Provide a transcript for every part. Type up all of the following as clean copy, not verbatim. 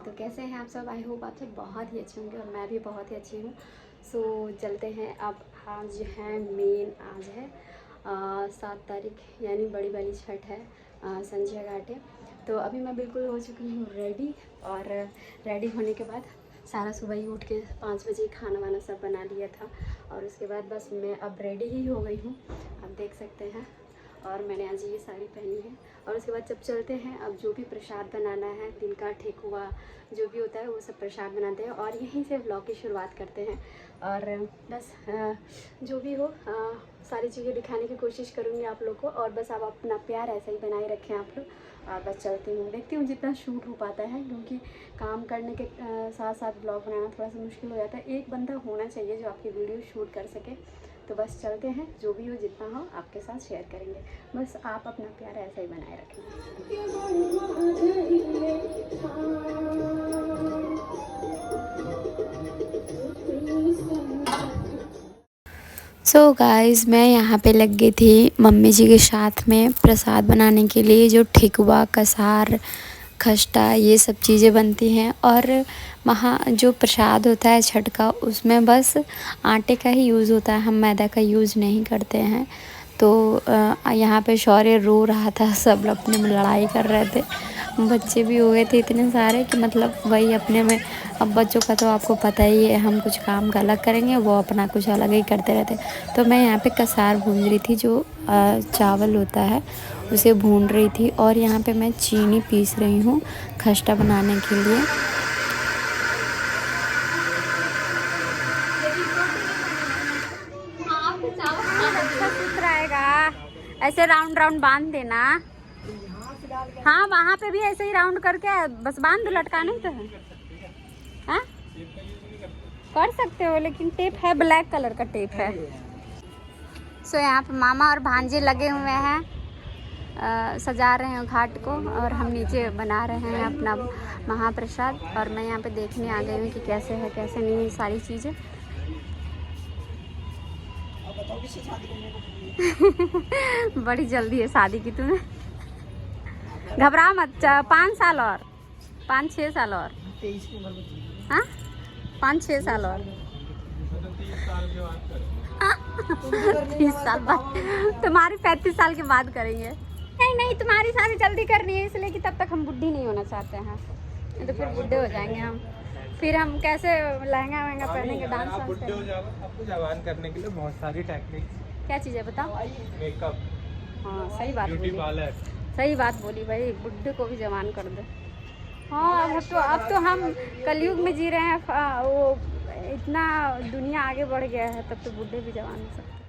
तो कैसे हैं आप सब? आई होप आप सब बहुत ही अच्छे होंगे और मैं भी बहुत ही अच्छी हूँ। सो चलते हैं। अब आज है मेन, आज है 7 तारीख, यानी बड़ी वाली छठ है, संजय घाट है। तो अभी मैं बिल्कुल हो चुकी हूँ रेडी, और रेडी होने के बाद सारा सुबह ही उठ के 5 बजे खाना वाना सब बना लिया था, और उसके बाद बस मैं अब रेडी ही हो गई हूँ, आप देख सकते हैं। और मैंने आज ये साड़ी पहनी है, और उसके बाद जब चलते हैं, अब जो भी प्रसाद बनाना है, दिन का ठेकुआ जो भी होता है वो सब प्रसाद बनाते हैं, और यहीं से व्लॉग की शुरुआत करते हैं। और बस जो भी हो सारी चीज़ें दिखाने की कोशिश करूँगी आप लोग को, और बस आप अपना प्यार ऐसा ही बनाए रखें आप लोग। और बस चलती हूँ, देखती हूँ जितना शूट हो पाता है, क्योंकि काम करने के साथ साथ ब्लॉग बनाना थोड़ा सा मुश्किल हो जाता है। एक बंदा होना चाहिए जो आपकी वीडियो शूट कर सके। तो बस चलते हैं, जो भी हो जितना हो आपके साथ शेयर करेंगे। बस आप अपना प्यार ऐसा ही बनाए रखें। सो गाइस, मैं यहाँ पे लग गई थी मम्मी जी के साथ में प्रसाद बनाने के लिए। जो ठेकुआ, कसार, खस्ता, ये सब चीज़ें बनती हैं। और वहाँ जो प्रसाद होता है छठ का, उसमें बस आटे का ही यूज़ होता है, हम मैदा का यूज़ नहीं करते हैं। तो यहाँ पे शौर्य रो रहा था, सब अपने में लड़ाई कर रहे थे, बच्चे भी हो गए थे इतने सारे कि मतलब वही अपने में। अब बच्चों का तो आपको पता ही है, हम कुछ काम अलग करेंगे, वो अपना कुछ अलग ही करते रहते। तो मैं यहाँ पे कसार भून रही थी, जो चावल होता है उसे भून रही थी। और यहाँ पे मैं चीनी पीस रही हूँ खस्ता बनाने के लिए। अच्छा सूत्र आएगा, ऐसे राउंड राउंड बांध देना। हाँ, वहाँ पे भी ऐसे ही राउंड करके बस बांध दो, लटकाना ही तो है। हाँ, कर सकते हो, लेकिन टेप है, ब्लैक कलर का टेप है। सो यहाँ पे मामा और भांजे लगे हुए हैं, सजा रहे हैं घाट को, और हम नीचे बना रहे हैं अपना महाप्रसाद। और मैं यहाँ पे देखने आ गई हूँ कि कैसे है कैसे नहीं है सारी चीज़ें। बड़ी जल्दी है शादी की तुम्हें, घबरा मत। 5 साल और 5-6 साल और, हाँ 5-6 साल और 30 साल बाद, तुम्हारी 35 साल के बाद करेंगे। नहीं नहीं, तुम्हारी शादी जल्दी करनी है, इसलिए कि तब तक हम बुढ़ी नहीं होना चाहते हैं, तो फिर बुढ़े हो जाएंगे हम। फिर हम कैसे लहंगा वहंगा पहनेंगे, डांस वांस करेंगे। आपको जवान करने के लिए बहुत सारी टेक्निक। क्या चीज़ है बताओ? मेकअप। हाँ सही बात ब्यूटी बोली, पार्लर। सही बात बोली भाई, बुढ़े को भी जवान कर दे। हाँ, अब तो हम कलयुग में जी रहे हैं, वो इतना दुनिया आगे बढ़ गया है, तब तो बुढ़े भी जवान हो सकते हैं।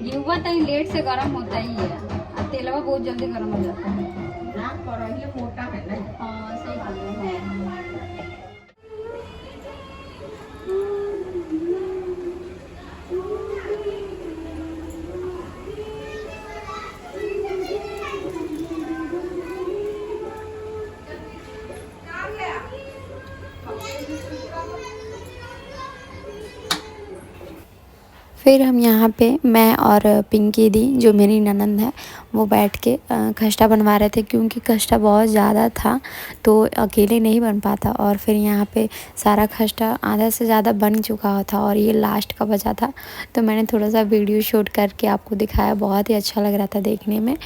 युवा तो लेट से गर्म होता ही है, और तेलवा बहुत जल्दी गर्म हो जाता है। मोटा है ना। हाँ सही बात है। फिर हम यहाँ पे, मैं और पिंकी दी जो मेरी ननंद है, वो बैठ के खस्ता बनवा रहे थे, क्योंकि खस्ता बहुत ज़्यादा था तो अकेले नहीं बन पाता। और फिर यहाँ पे सारा खस्ता आधा से ज़्यादा बन चुका था, और ये लास्ट का बचा था, तो मैंने थोड़ा सा वीडियो शूट करके आपको दिखाया। बहुत ही अच्छा लग रहा था देखने में।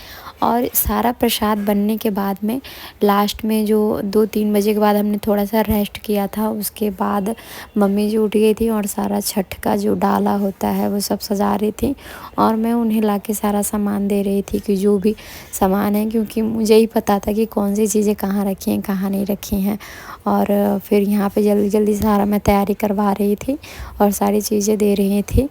और सारा प्रसाद बनने के बाद में लास्ट में जो 2-3 बजे के बाद हमने थोड़ा सा रेस्ट किया था, उसके बाद मम्मी जी उठ गई थी और सारा छठ का जो डाला होता है वो सब सजा रही थी, और मैं उन्हें लाके सारा सामान दे रही थी कि जो भी सामान है, क्योंकि मुझे ही पता था कि कौन सी चीज़ें कहाँ रखी हैं कहाँ नहीं रखी हैं। और फिर यहाँ पे जल्दी जल्दी सारा मैं तैयारी करवा रही थी और सारी चीज़ें दे रही थी।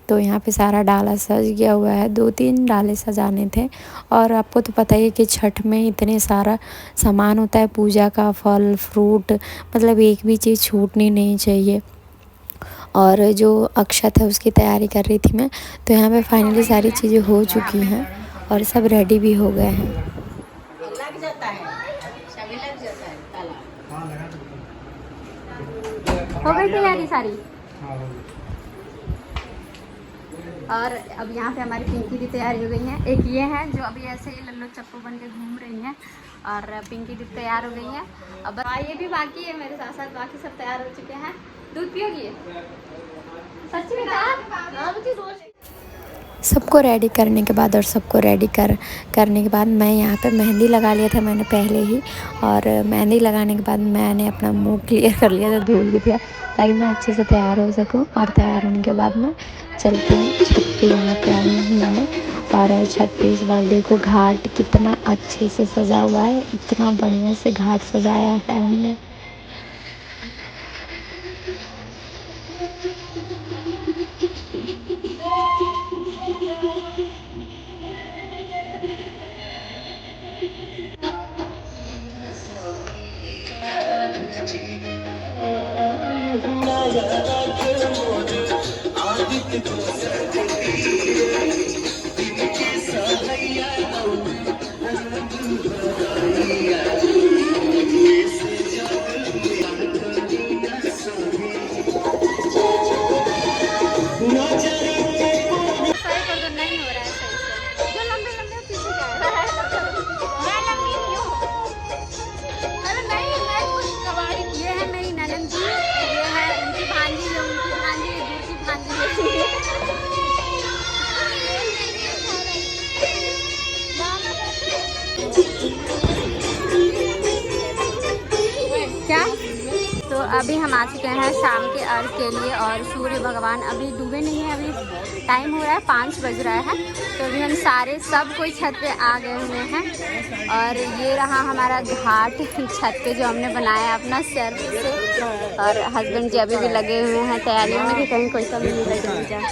तो यहाँ पे सारा डाला सज गया हुआ है, 2-3 डाले सजाने थे। और आपको तो पता ही है कि छठ में इतने सारा सामान होता है, पूजा का फल फ्रूट, मतलब एक भी चीज़ छूटनी नहीं चाहिए। और जो अक्षत है उसकी तैयारी कर रही थी मैं। तो यहाँ पे फाइनली सारी चीज़ें हो चुकी हैं और सब रेडी भी हो गए हैं। लग जाता है, सभी लग जाता है ताला। हो गई तैयारी सारी? और अब यहाँ पे हमारी पिंकी दी तैयारी हो गई है। एक ये है जो अभी ऐसे ही लल्लो चप्पू बन के घूम रही हैं और पिंकी दी तैयार हो गई है। अब ये भी बाकी है मेरे साथ साथ, बाकी सब तैयार हो चुके हैं। दूध पियोगी? सच में कहा? सबको रेडी करने के बाद और सबको रेडी करने के बाद मैं यहाँ पे मेहंदी लगा लिया था मैंने पहले ही। और मेहंदी लगाने के बाद मैंने अपना मुंह क्लियर कर लिया था धूल की थी, ताकि मैं अच्छे से तैयार हो सकूं। और तैयार होने के बाद मैं चलती हूँ छत पे। यहाँ पे आई हूँ मैंने, और छत पे इस बार देखो घाट कितना अच्छे से सजा हुआ है, इतना बढ़िया से घाट सजाया है हमने। क्या? तो अभी हम आ चुके हैं शाम के अर्घ के लिए और सूर्य भगवान अभी डूबे नहीं हैं। अभी टाइम हो रहा है 5 बज रहा है। तो अभी हम सब कोई छत पे आ गए हुए हैं। और ये रहा हमारा घाट छत पे जो हमने बनाया अपना सर्फ से। और हस्बैंड जी अभी भी लगे हुए हैं तैयारियों में कि कहीं कोई कमी नहीं लग जाए।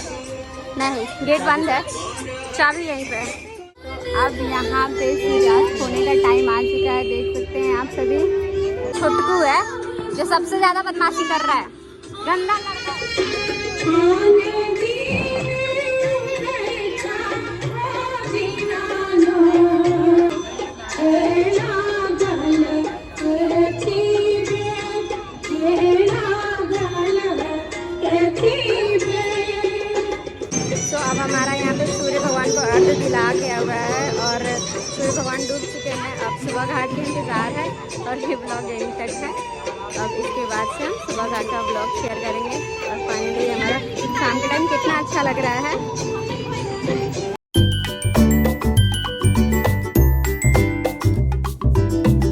नहीं, गेट बंद है, चाबी यहीं पे। तो अब यहाँ पे सूर्यास्त होने का टाइम आ चुका है, देख सकते हैं आप सभी। छुटकू है जो सबसे ज्यादा बदमाशी कर रहा है, गंदा लड़का। तो अब हमारा यहाँ पे सूर्य भगवान को अर्घ दिला गया हुआ है और सूर्य भगवान डूब चुके हैं। अब सुबह घाट का इंतज़ार है और ये ब्लॉग यहीं तक है। अब इसके बाद से हम सुबह घाट का ब्लॉग शेयर करेंगे। और फाइनली हमारा शाम के टाइम कितना अच्छा लग रहा है।